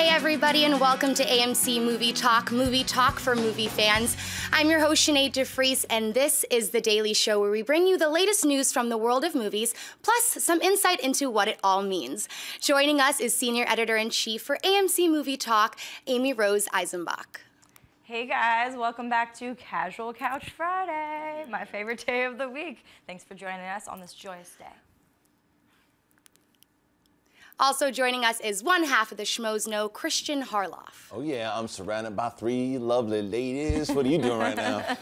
Hey everybody, and welcome to AMC Movie Talk for movie fans. I'm your host, Sinead DeFries, and this is The Daily Show, where we bring you the latest news from the world of movies, plus some insight into what it all means. Joining us is Senior Editor-in-Chief for AMC Movie Talk, Amy Rose Eisenbach. Hey guys, welcome back to Casual Couch Friday, my favorite day of the week. Thanks for joining us on this joyous day. Also joining us is one half of the Schmoes Know, Christian Harloff. Oh yeah, I'm surrounded by three lovely ladies. What are you doing right now?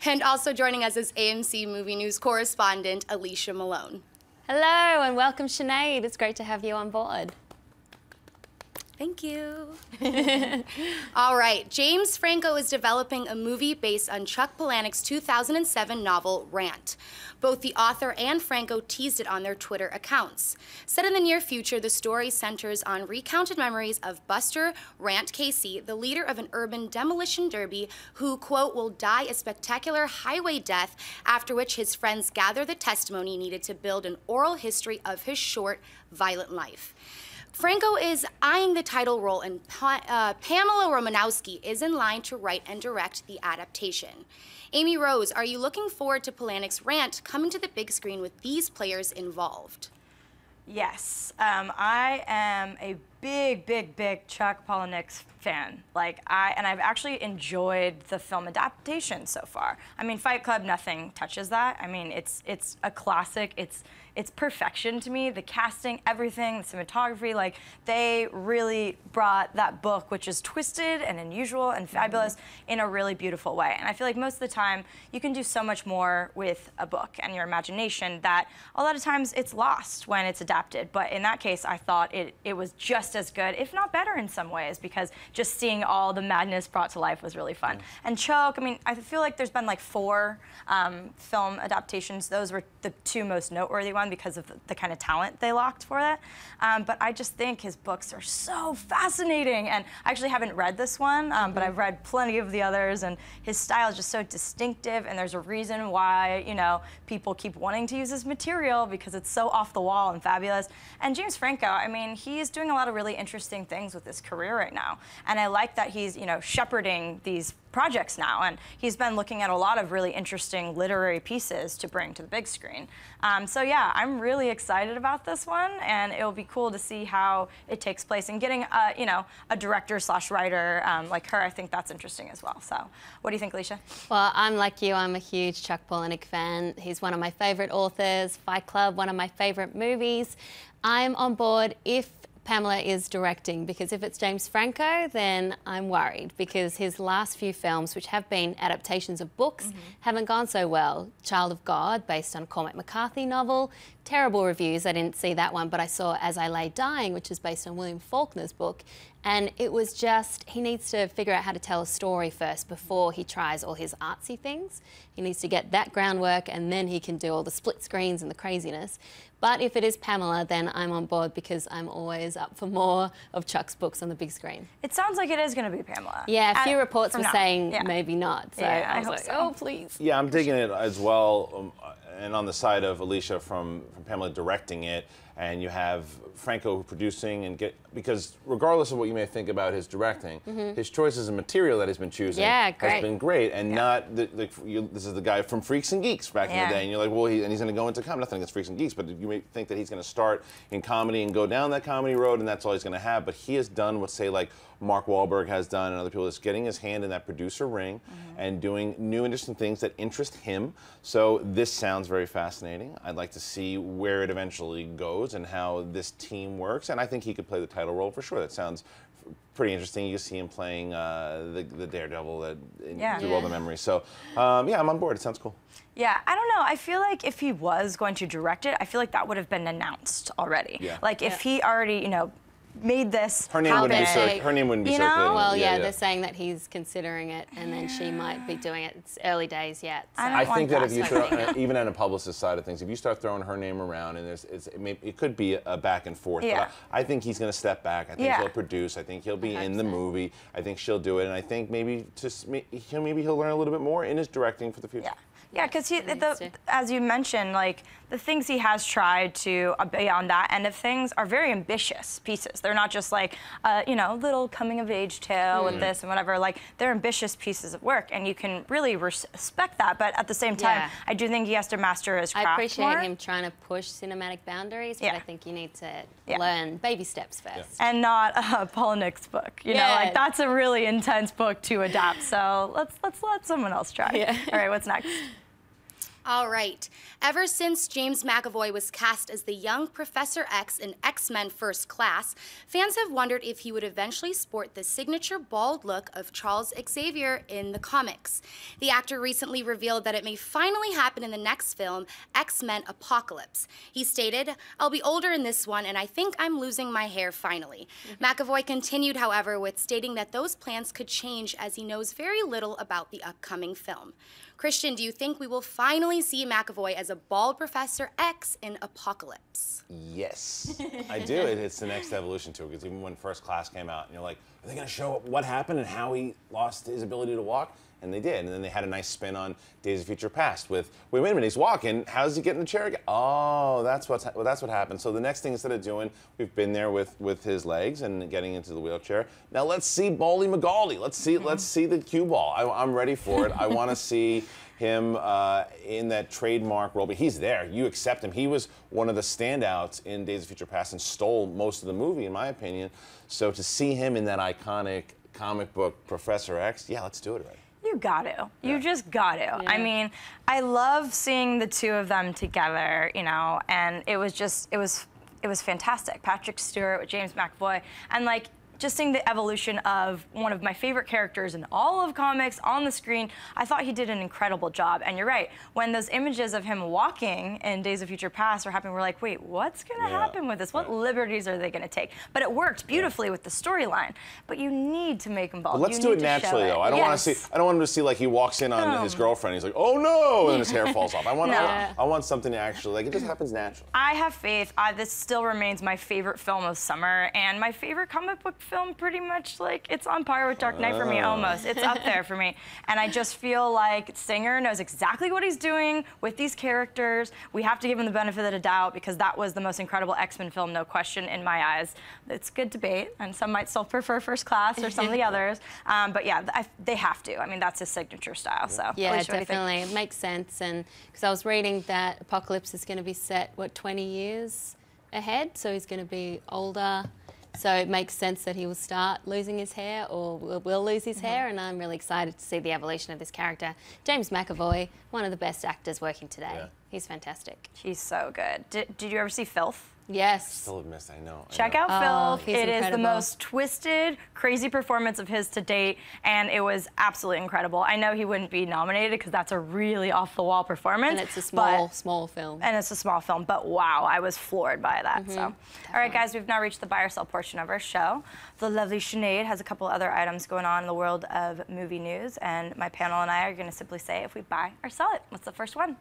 And also joining us is AMC Movie News correspondent Alicia Malone. Hello and welcome, Sinead. It's great to have you on board. Thank you. All right, James Franco is developing a movie based on Chuck Palahniuk's 2007 novel, Rant. Both the author and Franco teased it on their Twitter accounts. Set in the near future, the story centers on recounted memories of Buster Rant Casey, the leader of an urban demolition derby who, quote, will die a spectacular highway death, after which his friends gather the testimony needed to build an oral history of his short, violent life. Franco is eyeing the title role, and Pamela Romanowski is in line to write and direct the adaptation. Amy Rose, are you looking forward to Palahniuk's Rant coming to the big screen with these players involved? Yes, I am a big Chuck Palahniuk fan. I've actually enjoyed the film adaptation so far. I mean, Fight Club, nothing touches that. I mean, it's a classic. It's perfection to me. The casting, everything, the cinematography, they really brought that book, which is twisted and unusual and fabulous, in a really beautiful way. And I feel like most of the time, you can do so much more with a book and your imagination that a lot of times it's lost when it's adapted. But in that case, I thought it was just as good, if not better in some ways, because just seeing all the madness brought to life was really fun. And Chuck, I mean, I feel like there's been like 4 film adaptations. Those were the 2 most noteworthy ones because of the kind of talent they locked for that. But I just think his books are so fascinating. And I actually haven't read this one, but I've read plenty of the others, and his style is just so distinctive, and there's a reason why, you know, people keep wanting to use his material because it's so off the wall and fabulous. And James Franco, I mean, he's doing a lot of really interesting things with his career right now. And I like that he's, you know, shepherding these projects now, and he's been looking at a lot of really interesting literary pieces to bring to the big screen. So yeah, I'm really excited about this one, and it'll be cool to see how it takes place, and getting you know, a director/writer like her, I think that's interesting as well. So what do you think, Alicia? Well, I'm like you, I'm a huge Chuck Palahniuk fan. He's one of my favorite authors. Fight Club, one of my favorite movies. I'm on board if Pamela is directing, because if it's James Franco, then I'm worried, because his last few films, which have been adaptations of books, haven't gone so well. Child of God, based on a Cormac McCarthy novel, terrible reviews. I didn't see that one, but I saw As I Lay Dying, which is based on William Faulkner's book, and it was just, he needs to figure out how to tell a story first before he tries all his artsy things. He needs to get that groundwork, and then he can do all the split screens and the craziness. But if it is Pamela, then I'm on board, because I'm always up for more of Chuck's books on the big screen. It sounds like it is going to be Pamela. Yeah, a few reports were saying maybe not. So yeah, I was like, so. oh, please. Yeah, I'm digging it as well, and on the side of Alicia from Pamela directing it, and you have Franco producing, and because regardless of what you may think about his directing, his choices of material that he's been choosing has been great, and not this is the guy from Freaks and Geeks back in the day, and you're like, well, and he's going to go into comedy. Nothing against Freaks and Geeks, but you may think that he's going to start in comedy and go down that comedy road, and that's all he's going to have. But he has done what, say, like Mark Wahlberg has done, and other people, is getting his hand in that producer ring and doing new, interesting things that interest him. So this sounds very fascinating. I'd like to see where it eventually goes and how this team works, and I think he could play the title role for sure. That sounds pretty interesting. You see him playing the daredevil that through all the memories. So yeah, I'm on board. It sounds cool. Yeah, I don't know. I feel like if he was going to direct it, I feel like that would have been announced already. Yeah. Like if he already, you know, made this her name wouldn't be circulated. Well, yeah, they're saying that he's considering it, and then she might be doing it. It's early days yet. So. I think that if you throw, even on a publicist side of things, if you start throwing her name around, and it could be a back and forth. Yeah. But I think he's going to step back. I think he'll produce. I think he'll be in the movie. I think she'll do it, and I think maybe he'll learn a little bit more in his directing for the future. Yeah. Yeah, because as you mentioned, like the things he has tried to be on that end of things are very ambitious pieces. They're not just like, you know, little coming of age tale with this and whatever. Like, they're ambitious pieces of work, and you can really respect that. But at the same time, I do think he has to master his craft I appreciate more. him trying to push cinematic boundaries, but I think you need to learn baby steps first. And not Palahniuk's book. You know, like, that's a really intense book to adapt. So let's let someone else try. All right, what's next? All right. Ever since James McAvoy was cast as the young Professor X in X-Men First Class, fans have wondered if he would eventually sport the signature bald look of Charles Xavier in the comics. The actor recently revealed that it may finally happen in the next film, X-Men Apocalypse. He stated, "I'll be older in this one, and I think I'm losing my hair finally." McAvoy continued, however, with stating that those plans could change as he knows very little about the upcoming film. Christian, do you think we will finally see McAvoy as a bald Professor X in Apocalypse? Yes, I do. It's the next evolution to it, because even when First Class came out, and you're like, are they going to show what happened and how he lost his ability to walk? And they did. And then they had a nice spin on Days of Future Past with, wait a minute, he's walking. How does he get in the chair again? Oh, that's what happened. So the next thing, instead of doing, we've been there with his legs and getting into the wheelchair. Now let's see Baldy McGaldy. Let's see the cue ball. I'm ready for it. I want to see him in that trademark role, but he's there. You accept him. He was one of the standouts in Days of Future Past and stole most of the movie, in my opinion. So to see him in that iconic comic book Professor X, yeah, let's do it already. You got to. You just got to. I mean, I love seeing the two of them together, you know, and it was fantastic. Patrick Stewart with James McAvoy, and like, just seeing the evolution of one of my favorite characters in all of comics on the screen. I thought he did an incredible job. And you're right, when those images of him walking in Days of Future Past are happening, we're like, wait, what's gonna happen with this? What liberties are they gonna take? But it worked beautifully with the storyline. But you need to make him bald. But let's do it naturally, though. I don't want to see. I don't want him to see like he walks in on his girlfriend. He's like, oh no, and then his hair falls off. I want something to actually, like, it just happens naturally. I have faith. This still remains my favorite film of summer, and my favorite comic book film, pretty much. Like, it's on par with Dark Knight for me, almost. It's up there for me. And I just feel like Singer knows exactly what he's doing with these characters. We have to give him the benefit of the doubt, because that was the most incredible X-Men film, no question, in my eyes. It's good debate, and some might still prefer First Class or some of the others. But yeah, they have to. I mean, that's his signature style. So yeah, definitely. It makes sense. And because I was reading that Apocalypse is going to be set, what, 20 years ahead? So he's going to be older. So it makes sense that he will start losing his hair, or will lose his hair, and I'm really excited to see the evolution of this character. James McAvoy, one of the best actors working today. Yeah. He's fantastic. He's so good. Did you ever see Filth? Yes. Still have missed, I know. Check out Filth. It is the most twisted, crazy performance of his to date, and it was absolutely incredible. I know he wouldn't be nominated because that's a really off-the-wall performance. And it's a small film. And it's a small film, but wow, I was floored by that. So, all right, guys, we've now reached the buy or sell portion of our show. The lovely Sinead has a couple other items going on in the world of movie news, and my panel and I are going to simply say if we buy or sell it. What's the first one?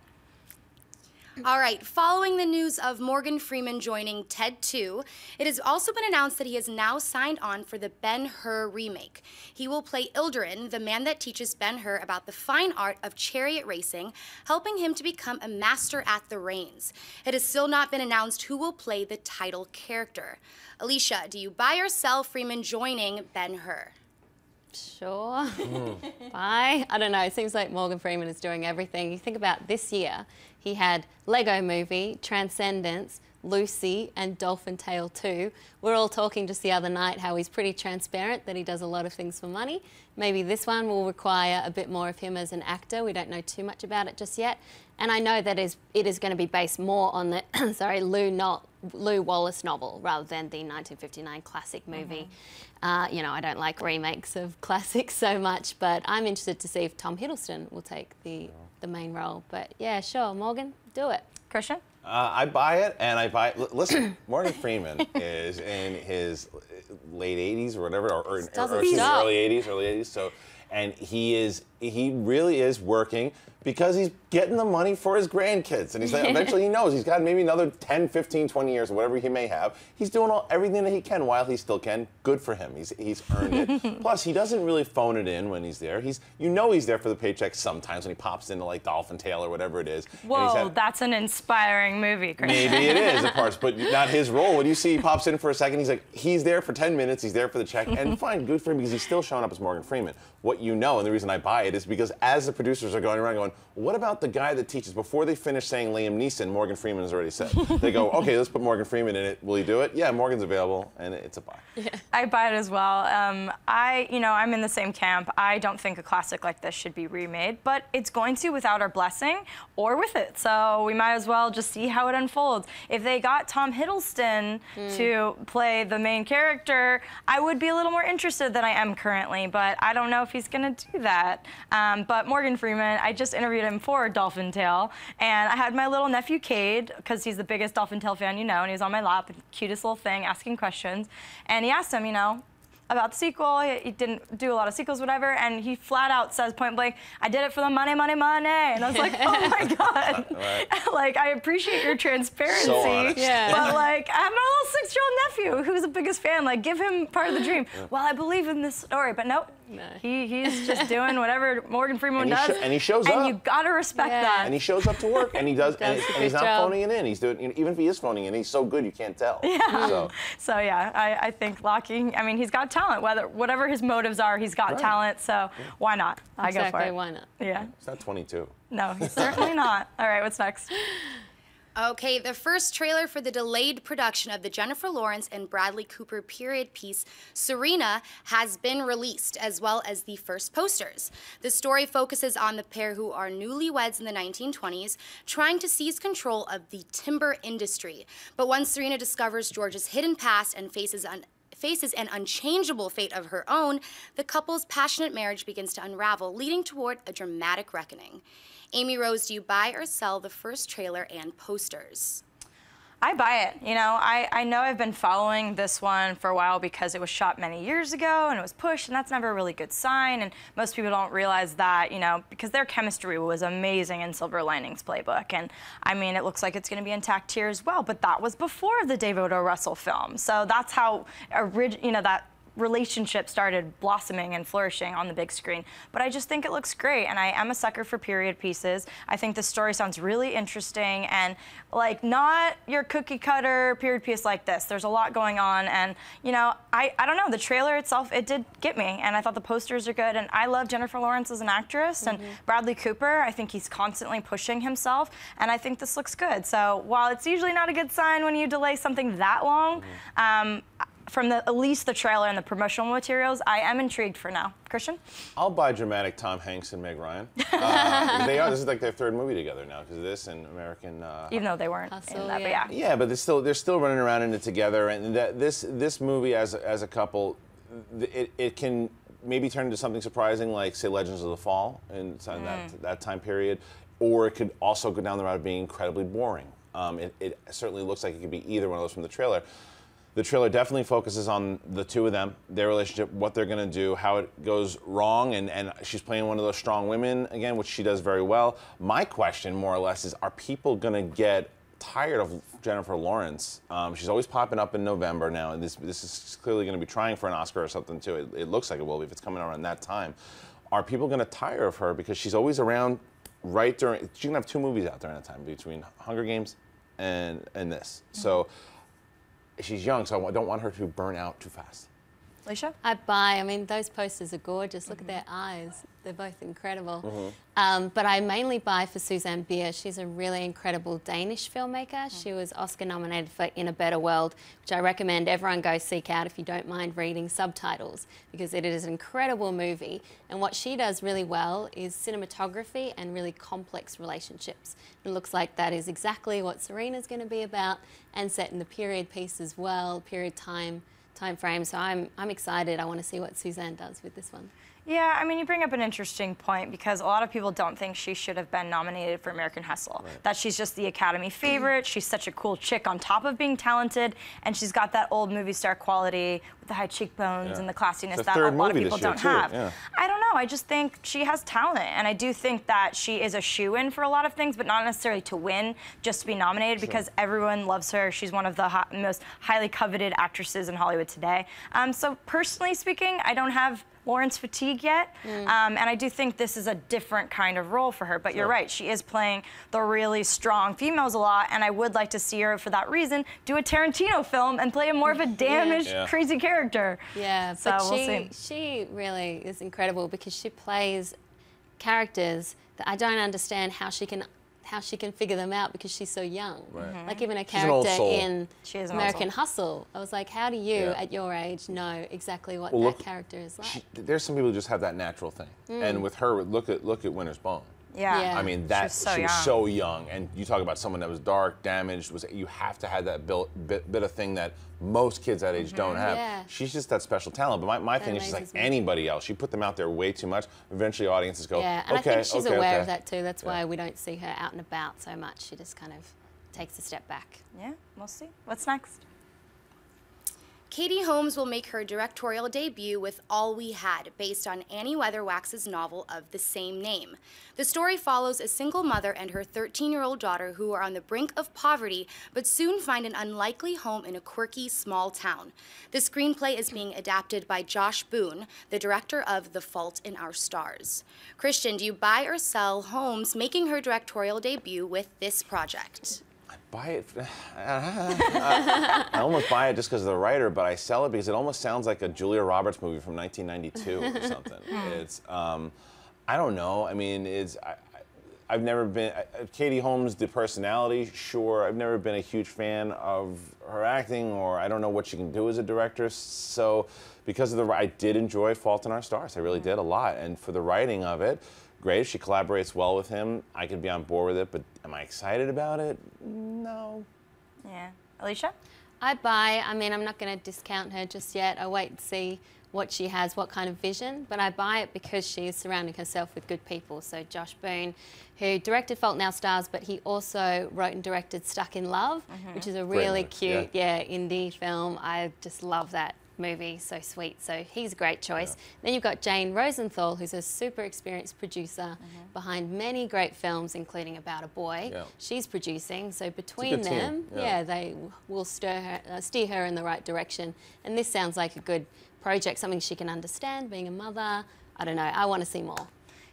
All right, following the news of Morgan Freeman joining Ted 2, it has also been announced that he has now signed on for the Ben Hur remake. He will play Ilderin, the man that teaches Ben Hur about the fine art of chariot racing, helping him to become a master at the reins. It has still not been announced who will play the title character. Alicia, do you buy or sell Freeman joining Ben Hur? Sure. Bye. I don't know. It seems like Morgan Freeman is doing everything. You think about this year, he had Lego Movie, Transcendence, Lucy, and Dolphin Tale 2. We're all talking just the other night how he's pretty transparent, that he does a lot of things for money. Maybe this one will require a bit more of him as an actor. We don't know too much about it just yet. And I know that it is going to be based more on the Lew Wallace novel rather than the 1959 classic movie. You know, I don't like remakes of classics so much, but I'm interested to see if Tom Hiddleston will take the main role. But yeah, sure, Morgan, do it. Christian? I buy it, and I buy it. Listen, Morgan Freeman is in his late 80s or whatever, or early 80s. So, and he really is working because he's getting the money for his grandkids. And he's like, eventually he knows he's got maybe another 10, 15, 20 years, or whatever he may have. He's doing everything that he can while he still can. Good for him. He's earned it. Plus, he doesn't really phone it in when he's there. He's there for the paycheck sometimes when he pops into like Dolphin Tale or whatever it is. Whoa, that's an inspiring movie, Chris. Maybe it is, of course, but not his role. When you see he pops in for a second, he's there for 10 minutes, he's there for the check, and fine, good for him because he's still showing up as Morgan Freeman. What you know, and the reason I buy it is because as the producers are going around going, what about the guy that teaches? Before they finish saying Liam Neeson, Morgan Freeman has already said. They go, okay, let's put Morgan Freeman in it. Will he do it? Yeah, Morgan's available, and it's a buy. Yeah. I buy it as well. I'm in the same camp. I don't think a classic like this should be remade, but it's going to without our blessing or with it. So we might as well just see how it unfolds. If they got Tom Hiddleston to play the main character, I would be a little more interested than I am currently, but I don't know if he's going to do that. But Morgan Freeman, I just interviewed him for Dolphin Tale, and I had my little nephew Cade, because he's the biggest Dolphin Tale fan you know, and he was on my lap, the cutest little thing, asking questions. And he asked him, about the sequel. He didn't do a lot of sequels, whatever, and he flat out says point blank, I did it for the money, money, money. And I was like, oh my God. Right. Like, I appreciate your transparency. So honest. Yeah. But like, I have my little 6-year-old nephew who's the biggest fan. Like, give him part of the dream. Yeah. Well, I believe in this story, but nope. No. He's just doing whatever Morgan Freeman does. And he shows up. And you gotta respect that. And he shows up to work, and he does, and he's not phoning it in. He's doing, even if he is phoning it in, he's so good you can't tell. Yeah. So yeah, I think locking. I mean, he's got talent. Whatever his motives are, he's got talent. So why not? I go for it. Why not? Yeah. He's not 22. No, he's certainly not. All right, what's next? Okay, the first trailer for the delayed production of the Jennifer Lawrence and Bradley Cooper period piece, Serena, has been released, as well as the first posters. The story focuses on the pair who are newlyweds in the 1920s, trying to seize control of the timber industry. But once Serena discovers George's hidden past and faces an unchangeable fate of her own, the couple's passionate marriage begins to unravel, leading toward a dramatic reckoning. Amy Rose, do you buy or sell the first trailer and posters? I buy it. I know I've been following this one for a while because it was shot many years ago and it was pushed, and that's never a really good sign. And most people don't realize that, because their chemistry was amazing in Silver Linings Playbook. And I mean, it looks like it's going to be intact here as well. But that was before the David O. Russell film. So that's how, that relationship started blossoming and flourishing on the big screen. But I just think it looks great, and I am a sucker for period pieces. I think the story sounds really interesting, and like not your cookie cutter period piece like this. There's a lot going on, and I don't know, the trailer itself, it did get me, and I thought the posters are good, and I love Jennifer Lawrence as an actress, and Bradley Cooper, I think he's constantly pushing himself, and I think this looks good. So while it's usually not a good sign when you delay something that long, from at least the trailer and the promotional materials, I am intrigued for now. Christian? I'll buy dramatic Tom Hanks and Meg Ryan. This is like their third movie together now, because this and American... Even though they weren't in that, but yeah. Yeah, but they're still running around in it together, and this movie as a couple, it can maybe turn into something surprising, like, say, Legends of the Fall, in that time period, or it could also go down the route of being incredibly boring. It certainly looks like it could be either one of those from the trailer. The trailer definitely focuses on the two of them, their relationship, what they're going to do, how it goes wrong, and she's playing one of those strong women, again, which she does very well. My question, more or less, is are people going to get tired of Jennifer Lawrence? She's always popping up in November now, and this is clearly going to be trying for an Oscar or something, too. It looks like it will be if it's coming around that time. Are people going to tire of her because she's always around right during... She can have two movies out during that time, between Hunger Games and this. So... She's young, so I don't want her to burn out too fast. Alicia? I buy. I mean, those posters are gorgeous. Look at their eyes. They're both incredible. But I mainly buy for Susanne Bier. She's a really incredible Danish filmmaker. She was Oscar nominated for In a Better World, which I recommend everyone go seek out if you don't mind reading subtitles, because it is an incredible movie. And what she does really well is cinematography and really complex relationships. It looks like that is exactly what Serena's going to be about, and set in the period piece as well, period time frame. So I'm excited. I want to see what Suzanne does with this one. Yeah, I mean, you bring up an interesting point because a lot of people don't think she should have been nominated for American Hustle. Right. That she's just the Academy favorite. She's such a cool chick on top of being talented, and she's got that old movie star quality with the high cheekbones and the classiness that a lot of people don't have. Yeah. I don't know. I just think she has talent, and I do think that she is a shoo-in for a lot of things, but not necessarily to win, just to be nominated because everyone loves her. She's one of the most highly coveted actresses in Hollywood today. So personally speaking, I don't have Lawrence fatigue yet, and I do think this is a different kind of role for her, but you're right, she is playing the really strong females a lot, and I would like to see her, for that reason, do a Tarantino film and play a more of a damaged, crazy character. Yeah, so but we'll see. She really is incredible because she plays characters that I don't understand how she can figure them out because she's so young. Right. Like even a character in American Hustle, I was like, how do you, at your age, know exactly what that character is like? There's some people who just have that natural thing. And with her, look at Winter's Bone. Yeah. I mean, she was so young. And you talk about someone that was dark, damaged, you have to have that bit of thing that most kids that age don't have. Yeah. She's just that special talent. But my thing is she's like anybody else. She put them out there way too much. Eventually audiences go, and I think she's aware of that too. That's why we don't see her out and about so much. She just kind of takes a step back. Yeah, we'll see. What's next? Katie Holmes will make her directorial debut with All We Had, based on Annie Weatherwax's novel of the same name. The story follows a single mother and her 13-year-old daughter who are on the brink of poverty, but soon find an unlikely home in a quirky small town. The screenplay is being adapted by Josh Boone, the director of The Fault in Our Stars. Christian, do you buy or sell Holmes making her directorial debut with this project? Buy it. I almost buy it just because of the writer, but I sell it because it almost sounds like a Julia Roberts movie from 1992 or something. It's, I don't know. I mean, I've never been, Katie Holmes, the personality, sure. I've never been a huge fan of her acting, or I don't know what she can do as a director. So because of I did enjoy Fault in Our Stars. I really did a lot. And for the writing of it, great. If she collaborates well with him, I could be on board with it, but am I excited about it? No. Yeah. Alicia? I buy. I mean, I'm not going to discount her just yet. I wait and see what she has, what kind of vision, but I buy it because she is surrounding herself with good people. So Josh Boone, who directed Fault in Our Stars, but he also wrote and directed Stuck in Love, which is a really cute, indie film. I just love that movie, so sweet. So he's a great choice. Then you've got Jane Rosenthal, who's a super experienced producer behind many great films, including About a Boy. She's producing, so between them, they will steer her in the right direction. And this sounds like a good project, something she can understand, being a mother. I don't know, I want to see more.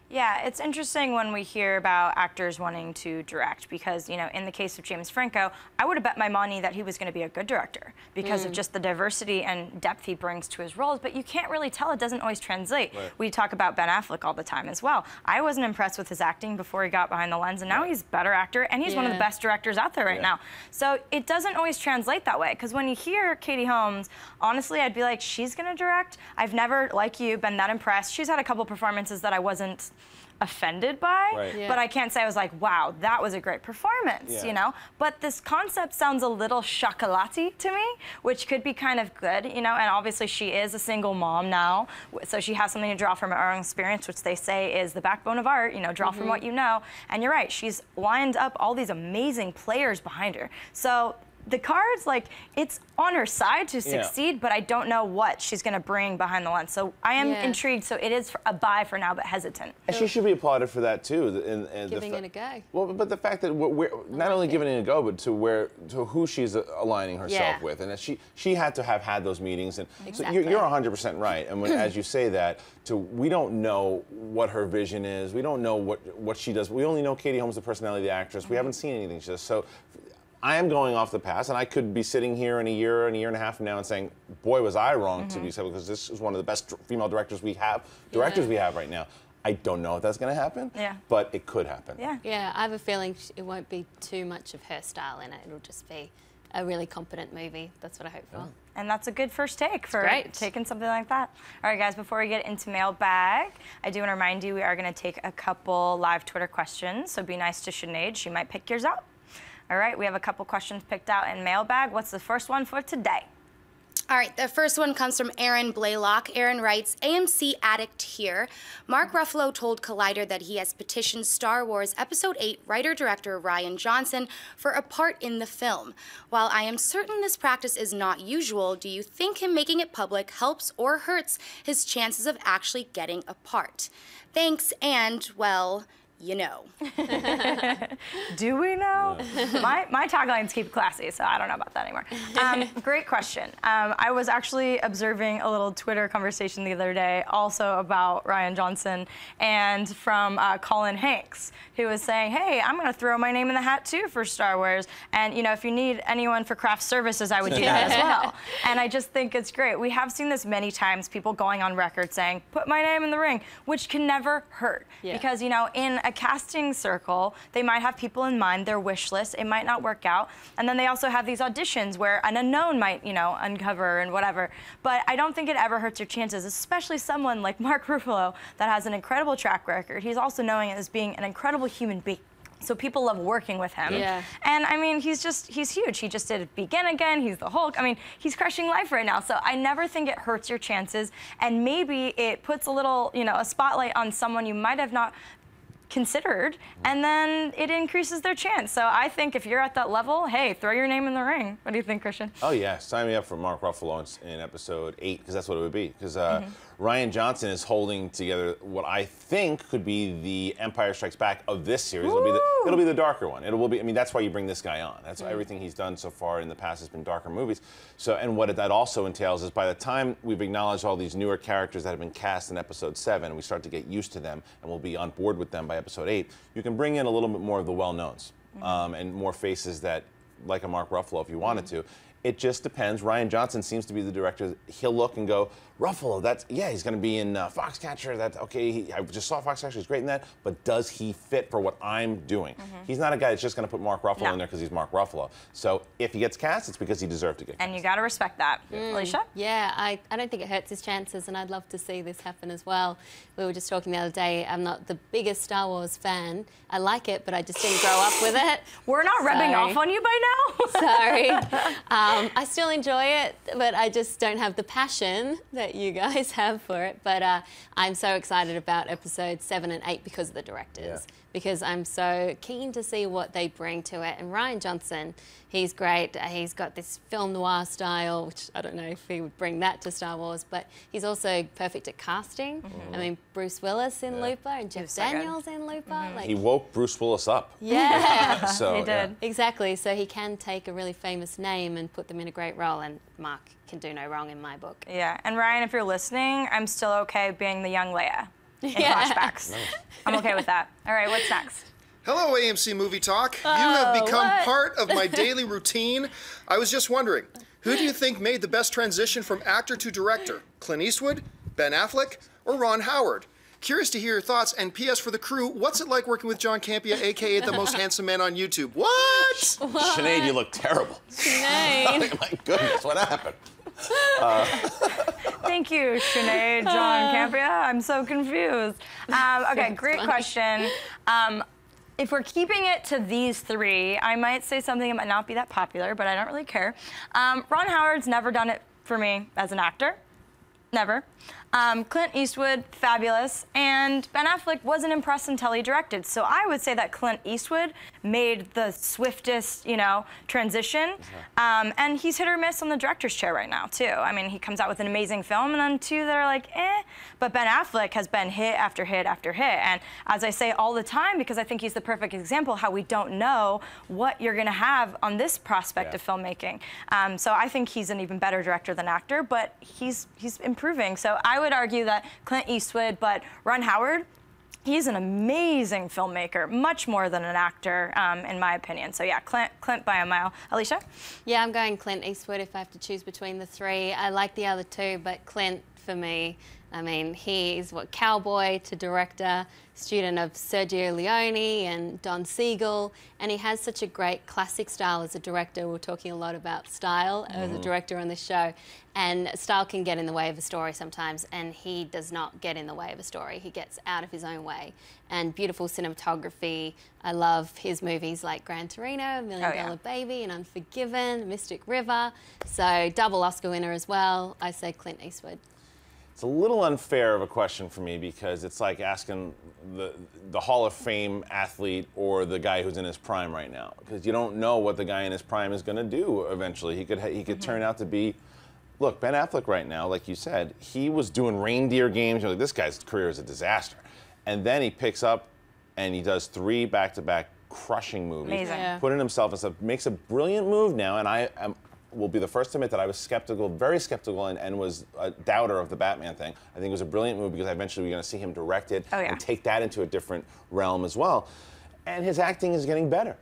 Yeah, it's interesting when we hear about actors wanting to direct because, you know, in the case of James Franco, I would have bet my money that he was going to be a good director because of just the diversity and depth he brings to his roles, but you can't really tell. It doesn't always translate. We talk about Ben Affleck all the time as well. I wasn't impressed with his acting before he got behind the lens, and now he's a better actor, and he's one of the best directors out there right now. So it doesn't always translate that way because when you hear Katie Holmes, honestly, I'd be like, she's going to direct? I've never, like you, been that impressed. She's had a couple performances that I wasn't offended by, but I can't say I was like, wow, that was a great performance, you know? But this concept sounds a little chocolatey to me, which could be kind of good, you know? And obviously she is a single mom now, so she has something to draw from her own experience, which they say is the backbone of art, you know, draw from what you know. And you're right, she's lined up all these amazing players behind her. So the cards, like, it's on her side to succeed, but I don't know what she's going to bring behind the lens. So I am intrigued, so it is a buy for now, but hesitant. And she should be applauded for that, too. Giving it a go. Well, but the fact that we're not only giving it a go, but to who she's aligning herself with. And that she had to have had those meetings. And so you're 100% right. And when, as you say that, we don't know what her vision is. We don't know what she does. We only know Katie Holmes, the personality of the actress. We haven't seen anything she does. So I am going off the past, and I could be sitting here in a year and a half from now and saying, boy, was I wrong to be so, because this is one of the best female directors we have right now. I don't know if that's going to happen, but it could happen. Yeah, I have a feeling it won't be too much of her style in it. It'll just be a really competent movie. That's what I hope for. And that's a good first take for taking something like that. All right, guys, before we get into mailbag, I do want to remind you we are going to take a couple live Twitter questions, so be nice to Sinead. She might pick yours out. All right, we have a couple questions picked out in mailbag. What's the first one for today? All right, the first one comes from Aaron Blaylock. Aaron writes, AMC addict here. Mark Ruffalo told Collider that he has petitioned Star Wars Episode 8 writer-director Rian Johnson for a part in the film. While I am certain this practice is not usual, do you think him making it public helps or hurts his chances of actually getting a part? Thanks, and, well, you know. Do we know? My taglines keep classy, so I don't know about that anymore. Great question. I was actually observing a little Twitter conversation the other day also about Rian Johnson and from Colin Hanks, who was saying, hey, I'm going to throw my name in the hat too for Star Wars. And, you know, if you need anyone for craft services, I would do that as well. And I just think it's great. We have seen this many times, people going on record saying, put my name in the ring, which can never hurt. Because, you know, in a casting circle, they might have people in mind, their wish list, it might not work out. And then they also have these auditions where an unknown might, you know, uncover and whatever. But I don't think it ever hurts your chances, especially someone like Mark Ruffalo that has an incredible track record. He's also known as being an incredible human being. So people love working with him. And I mean, he's huge. He just did Begin Again, he's the Hulk. I mean, he's crushing life right now. So I never think it hurts your chances. And maybe it puts a little, you know, a spotlight on someone you might have not considered, and then it increases their chance. So I think if you're at that level, hey, throw your name in the ring. What do you think, Christian? Oh yeah, sign me up for Mark Ruffalo in episode 8, because that's what it would be. Because Rian Johnson is holding together what I think could be the Empire Strikes Back of this series. It'll be the darker one. It will be. I mean, that's why you bring this guy on. That's everything he's done so far in the past has been darker movies. So, and what that also entails is by the time we've acknowledged all these newer characters that have been cast in episode 7, and we start to get used to them, and we'll be on board with them by episode 8, you can bring in a little bit more of the well-knowns and more faces that, like a Mark Ruffalo, if you wanted to. It just depends. Rian Johnson seems to be the director. He'll look and go, Ruffalo, he's going to be in Foxcatcher. That's okay. I just saw Foxcatcher. He's great in that. But does he fit for what I'm doing? He's not a guy that's just going to put Mark Ruffalo in there because he's Mark Ruffalo. So if he gets cast, it's because he deserved to get cast. And you got to respect that. Alicia? Yeah, I don't think it hurts his chances, and I'd love to see this happen as well. We were just talking the other day, I'm not the biggest Star Wars fan. I like it, but I just didn't grow up with it. We're not rubbing off on you by now? Sorry. I still enjoy it, but I just don't have the passion that you guys have for it. But I'm so excited about episodes 7 and 8 because of the directors. Because I'm so keen to see what they bring to it. And Rian Johnson, he's great. He's got this film noir style, which I don't know if he would bring that to Star Wars, but he's also perfect at casting. I mean, Bruce Willis in Looper and Jeff Daniels in Looper. Like, he woke Bruce Willis up. Yeah. So, he did. Exactly. So he can take a really famous name and put them in a great role, and Mark can do no wrong in my book. Yeah, and Ryan, if you're listening, I'm still okay being the young Leia in flashbacks. I'm okay with that. All right, what's next? Hello, AMC Movie Talk. You have become part of my daily routine. I was just wondering, who do you think made the best transition from actor to director? Clint Eastwood, Ben Affleck, or Ron Howard? Curious to hear your thoughts, and P.S. for the crew, what's it like working with John Campea, a.k.a. the most handsome man on YouTube? What? Sinead, you look terrible. Sinead. My goodness, what happened? Thank you, Sinead, John Campea. I'm so confused. Okay, great question. If we're keeping it to these three, I might say something that might not be that popular, but I don't really care. Ron Howard's never done it for me as an actor. Never. Clint Eastwood, fabulous, and Ben Affleck wasn't impressed until he directed. So I would say that Clint Eastwood made the swiftest, you know, transition, and he's hit or miss on the director's chair right now too. I mean, he comes out with an amazing film, and then two that are like, eh. But Ben Affleck has been hit after hit after hit, and as I say all the time, because I think he's the perfect example how we don't know what you're gonna have on this prospect of filmmaking. So I think he's an even better director than actor, but he's improving. So I would argue that Clint Eastwood, but Ron Howard, he's an amazing filmmaker, much more than an actor, in my opinion. So yeah, Clint by a mile. Alicia? Yeah, I'm going Clint Eastwood if I have to choose between the three. I like the other two, but Clint for me. I mean, he's cowboy to director, student of Sergio Leone and Don Siegel, and he has such a great classic style as a director. We're talking a lot about style as a director on this show, and style can get in the way of a story sometimes, and he does not get in the way of a story. He gets out of his own way. And beautiful cinematography. I love his movies like Gran Torino, Million Dollar Baby, and Unforgiven, Mystic River. So double Oscar winner as well. I say Clint Eastwood. It's a little unfair of a question for me because it's like asking the Hall of Fame athlete or the guy who's in his prime right now, because you don't know what the guy in his prime is going to do eventually. He could turn out to be. Look, Ben Affleck right now, like you said, he was doing reindeer games. You're like, this guy's career is a disaster. And then he picks up and he does 3 back-to-back crushing movies. Amazing. Yeah. Putting himself and stuff, makes a brilliant move now, and I will be the first to admit that I was skeptical, very skeptical, and was a doubter of the Batman thing. I think it was a brilliant move because eventually we're going to see him direct it and take that into a different realm as well. And his acting is getting better.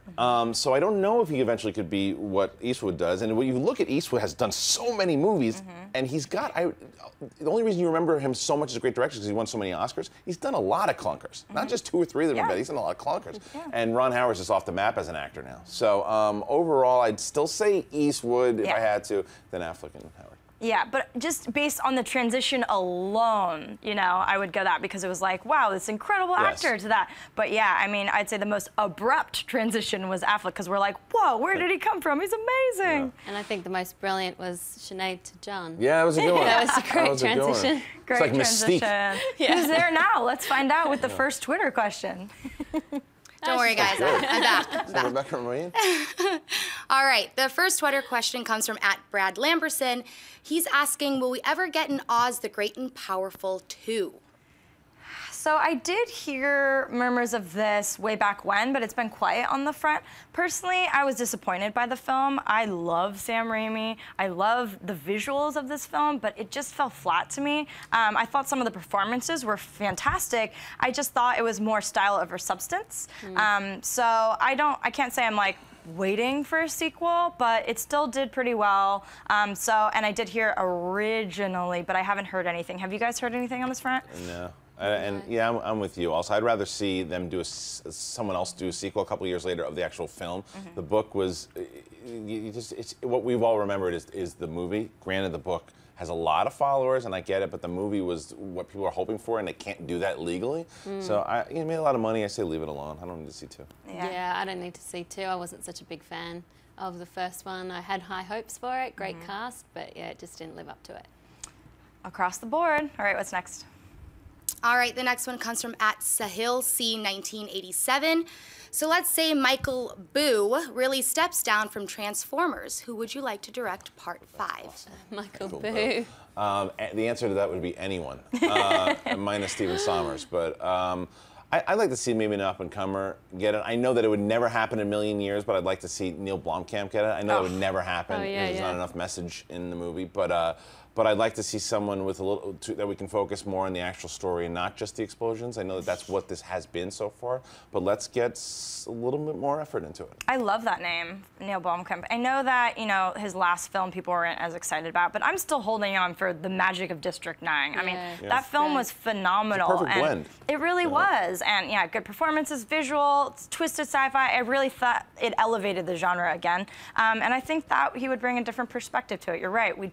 So I don't know if he eventually could be what Eastwood does. And when you look at Eastwood, has done so many movies, and he's got, the only reason you remember him so much as a great director is because he won so many Oscars. He's done a lot of clunkers, not just 2 or 3 of them, but he's done a lot of clunkers. And Ron Howard's just off the map as an actor now. So overall, I'd still say Eastwood if I had to, then Affleck and Howard. Yeah, but just based on the transition alone, you know, I would go that because it was like, wow, this incredible actor to that. But yeah, I mean, I'd say the most abrupt transition was Affleck because we're like, whoa, where did he come from? He's amazing. And I think the most brilliant was Sinead to John. Yeah, that was a good one. That was a great transition. Great like transition. Mystique. Who's there now? Let's find out with the first Twitter question. Don't worry, guys. I'm back. Rebecca Marine? All right. The first Twitter question comes from @Brad Lamberson. He's asking, will we ever get an Oz the Great and Powerful 2? So I did hear murmurs of this way back when, but it's been quiet on the front. Personally, I was disappointed by the film. I love Sam Raimi. I love the visuals of this film, but it just fell flat to me. I thought some of the performances were fantastic. I just thought it was more style over substance. So I can't say I'm like waiting for a sequel, but it still did pretty well. And I did hear originally, but I haven't heard anything. Have you guys heard anything on this front? No. And yeah, I'm with you. Also, I'd rather see them do someone else do a sequel a couple of years later of the actual film. The book was, it's what we've all remembered is the movie. Granted, the book has a lot of followers, and I get it, but the movie was what people are hoping for, and they can't do that legally. So you made a lot of money. I say leave it alone. I don't need to see 2. Yeah, I don't need to see 2. I wasn't such a big fan of the first one. I had high hopes for it, great cast, but yeah, it just didn't live up to it. Across the board. All right, what's next? All right, the next one comes from @SahilC1987. So let's say Michael Boo really steps down from Transformers. Who would you like to direct Part 5? Michael Boo. The answer to that would be anyone, minus Stephen Sommers. But I'd like to see maybe an up-and-comer get it. I know that it would never happen in a million years, but I'd like to see Neil Blomkamp get it. I know that would never happen because there's not enough message in the movie, but I'd like to see someone with a little that we can focus more on the actual story and not just the explosions. I know that that's what this has been so far, but let's get a little bit more effort into it. I love that name, Neil Blomkamp. I know that, you know, his last film people weren't as excited about, but I'm still holding on for the magic of District 9. I mean, that film was phenomenal. It's a perfect blend. It really was. And yeah, good performances, visual, twisted sci-fi. I really thought it elevated the genre again. And I think that he would bring a different perspective to it. You're right. We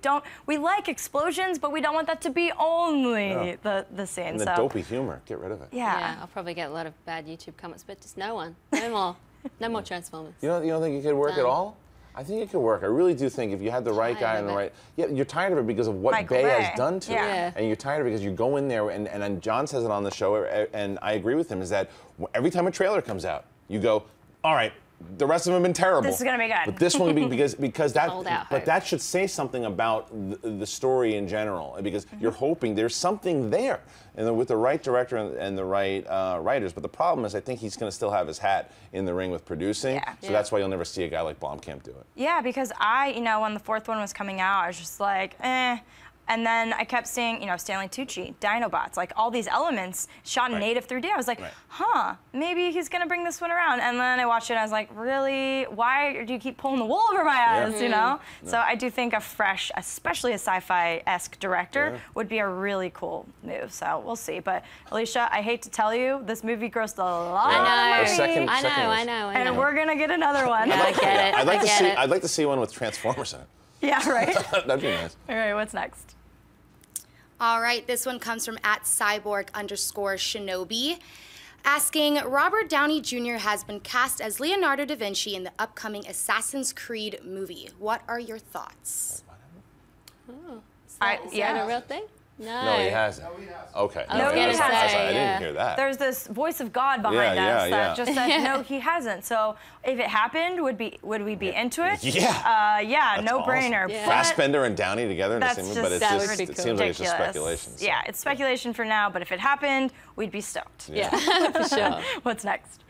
like explosions, but we don't want that to be only the scene. And the dopey humor, get rid of it. Yeah, I'll probably get a lot of bad YouTube comments, but just no one. No more. No more Transformers. You don't think it could work at all? I think it could work. I really do think if you had the right guy and the right... Yeah, you're tired of it because of what Bay has done to it. And you're tired of it because you go in there, and John says it on the show, and I agree with him, is that every time a trailer comes out, you go, all right, the rest of them have been terrible. This is going to be good. But this one will be because that. But that should say something about the story in general, because you're hoping there's something there, and with the right director and the right writers. But the problem is, I think he's going to still have his hat in the ring with producing. So that's why you'll never see a guy like Blomkamp do it. Yeah, because when the 4th one was coming out, I was just like, eh. And then I kept seeing, you know, Stanley Tucci, Dinobots, like all these elements shot in native 3D. I was like, huh, maybe he's gonna bring this one around. And then I watched it and I was like, really? Why do you keep pulling the wool over my eyes, you know? So I do think a fresh, especially a sci-fi-esque director would be a really cool move. So we'll see. But Alicia, I hate to tell you, this movie grossed a lot of money. I know. And we're gonna get another one. Yeah, I get it. I'd like to see one with Transformers in it. Yeah, right. That'd be nice. All right, what's next? All right, this one comes from @cyborg_Shinobi, asking, Robert Downey Jr. has been cast as Leonardo da Vinci in the upcoming Assassin's Creed movie. What are your thoughts? Is that a real thing? No, he hasn't. Okay. No, he hasn't. I didn't hear that. There's this voice of God behind us that just said, no, he hasn't. So if it happened, would we be into it? Yeah. Yeah, no brainer. Awesome. Fassbender and Downey together in the same movie, but it seems like it's just ridiculous. speculation. So. Yeah, it's speculation for now, but if it happened, we'd be stoked. Yeah, for sure. What's next?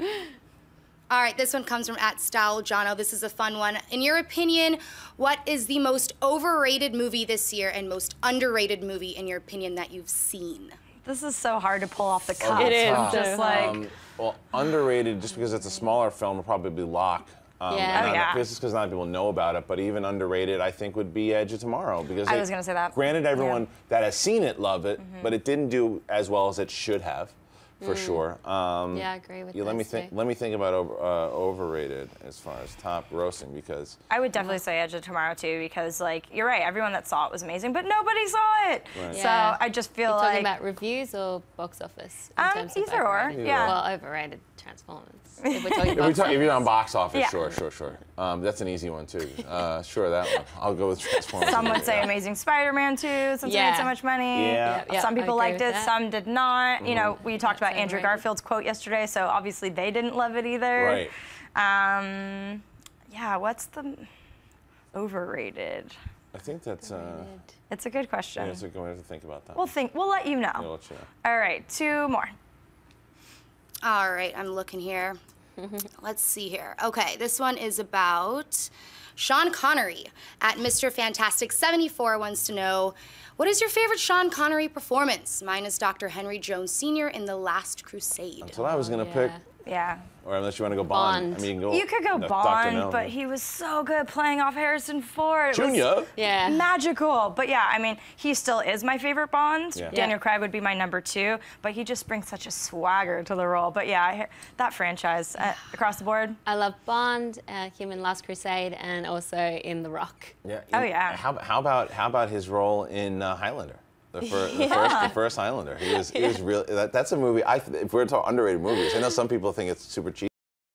All right, this one comes from @StyleJono. This is a fun one. In your opinion, what is the most overrated movie this year and most underrated movie, in your opinion, that you've seen? This is so hard to pull off the cuff. It is. Just like... well, underrated, just because it's a smaller film, would probably be Locke. This is because not people know about it, but even underrated, I think, would be Edge of Tomorrow. Because I was going to say that. Granted, everyone that has seen it love it, but it didn't do as well as it should have. For sure. Yeah, I agree with that. Let me think about overrated as far as top grossing, because I would definitely say Edge of Tomorrow too, because like you're right, everyone that saw it was amazing, but nobody saw it. Right. So I just feel like talking about reviews or box office in terms of either or. overrated? Yeah. Well, overrated Transformers. If we're talking box if you're on box office, Yeah. sure. That's an easy one too. Sure, that one. I'll go with Transformers. some would say Amazing Spider-Man 2, since it made so much money. Yeah. Some people I agree liked with it, that. some did not. You know, we talked about That's Andrew overrated. Garfield's quote yesterday, so obviously they didn't love it either. Right. Yeah, what's the overrated? I think that's It's a good question. yeah, we're going to have to think about that. We'll let you know. I'll let you know. All right, 2 more. All right, I'm looking here. Let's see here. Okay, this one is about Sean Connery @Mr. Fantastic 74 wants to know, what is your favorite Sean Connery performance? Mine is Dr. Henry Jones Sr. in The Last Crusade. That's what I was going to pick. Yeah. Or unless you want to go Bond. Bond. I mean, You could go Dr. Bond, No. but he was so good playing off Harrison Ford. It was Junior. Yeah. magical. But yeah, I mean, he still is my favorite Bond. Yeah. Daniel Craig would be my number 2, but he just brings such a swagger to the role. But yeah, that franchise across the board. I love Bond, him in Last Crusade, and also in The Rock. Yeah. Oh, yeah. How about his role in Highlander? The first Highlander. He was really. That's a movie. If we're talking underrated movies, I know some people think it's super cheesy.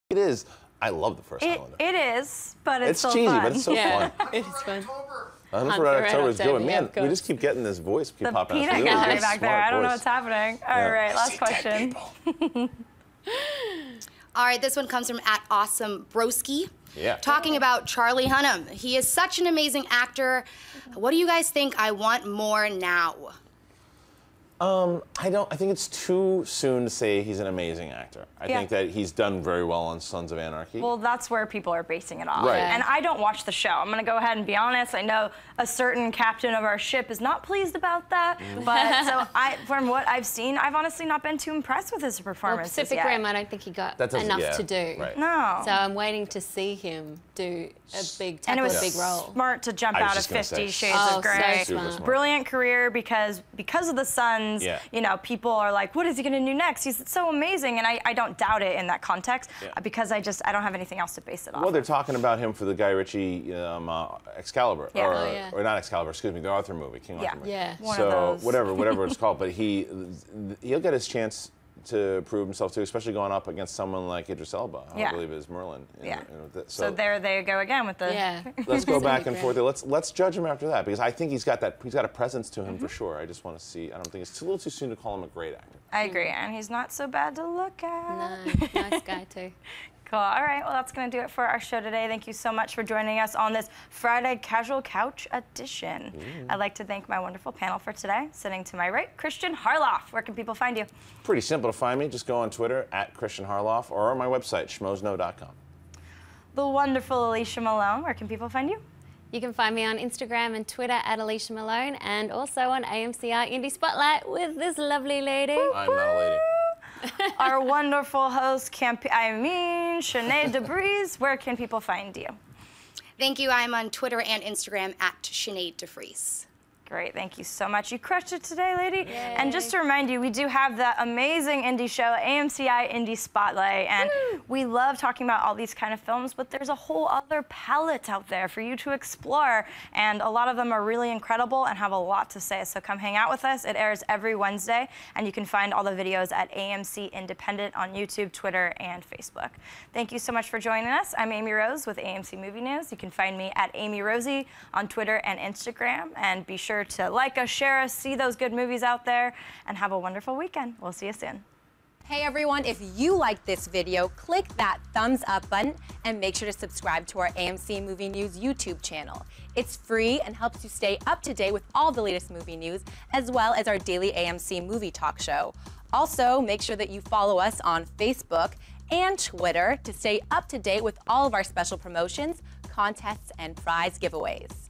It is. I love the first Highlander. It is, but it's still cheesy, fun. but it's so fun. It is fun. Hunt Hunt for for Red Red October is good. October, yeah, Man, of we course. just keep getting this voice keep The popping out. peanut It's really gallery good, back there. smart I don't know voice. what's happening. All right, last question. All right, this one comes from @AwesomeBroski. Yeah. Talking about Charlie Hunnam. He is such an amazing actor. What do you guys think? I want more now. I think it's too soon to say he's an amazing actor. I think that he's done very well on Sons of Anarchy. Well, that's where people are basing it off. Right. And I don't watch the show. I'm going to go ahead and be honest. I know a certain captain of our ship is not pleased about that. But so from what I've seen, I've honestly not been too impressed with his Well, performances Pacific yet. Rim, I don't think he got That doesn't- enough yeah, to do. right. No. So I'm waiting to see him do a big, And it tackle was a big role. smart to jump I was out of just gonna 50 say, Shades Oh, of so Grey. smart. smart. Brilliant career because of the Sons. Yeah. You know, people are like, what is he going to do next? He's so amazing, and I don't doubt it in that context because I don't have anything else to base it off. Well, they're talking about him for the Guy Ritchie Yeah. Excalibur, Oh, yeah. or not Excalibur, excuse me, the Arthur movie, King Yeah. Arthur movie. Yeah. One So of those. whatever it's called, but he'll get his chance to prove himself too, especially going up against someone like Idris Elba, who I believe is Merlin. So there they go again with the. Yeah. Let's go back and Great. forth. Let's judge him after that, because I think he's got a presence to him for sure. I just want to see. I don't think it's a little too soon to call him a great actor. I agree, and he's not so bad to look at. No, nice guy too. Cool. All right. Well, that's going to do it for our show today. Thank you so much for joining us on this Friday Casual Couch edition. I'd like to thank my wonderful panel for today. Sitting to my right, Christian Harloff. Where can people find you? Pretty simple to find me. Just go on Twitter @ChristianHarloff or on my website schmozno.com. The wonderful Alicia Malone. Where can people find you? You can find me on Instagram and Twitter at Alicia Malone, and also on AMCR Indie Spotlight with this lovely lady. I'm not a lady. Our wonderful host, Sinead DeVries. Where can people find you? Thank you. I'm on Twitter and Instagram at Sinead DeVries. Great, thank you so much. You crushed it today, lady. Yay. And just to remind you, we do have that amazing indie show, AMCI Indie Spotlight, and we love talking about all these kind of films, but there's a whole other palette out there for you to explore, and a lot of them are really incredible and have a lot to say, so come hang out with us. It airs every Wednesday, and you can find all the videos at AMC Independent on YouTube, Twitter, and Facebook. Thank you so much for joining us. I'm Amy Rose with AMC Movie News. You can find me at Amy Rosie on Twitter and Instagram, and be sure to like us, share us, see those good movies out there, and have a wonderful weekend. We'll see you soon. Hey everyone, if you like this video, click that thumbs up button and make sure to subscribe to our AMC Movie News YouTube channel. It's free and helps you stay up to date with all the latest movie news, as well as our daily AMC Movie Talk show. Also, make sure that you follow us on Facebook and Twitter to stay up to date with all of our special promotions, contests, and prize giveaways.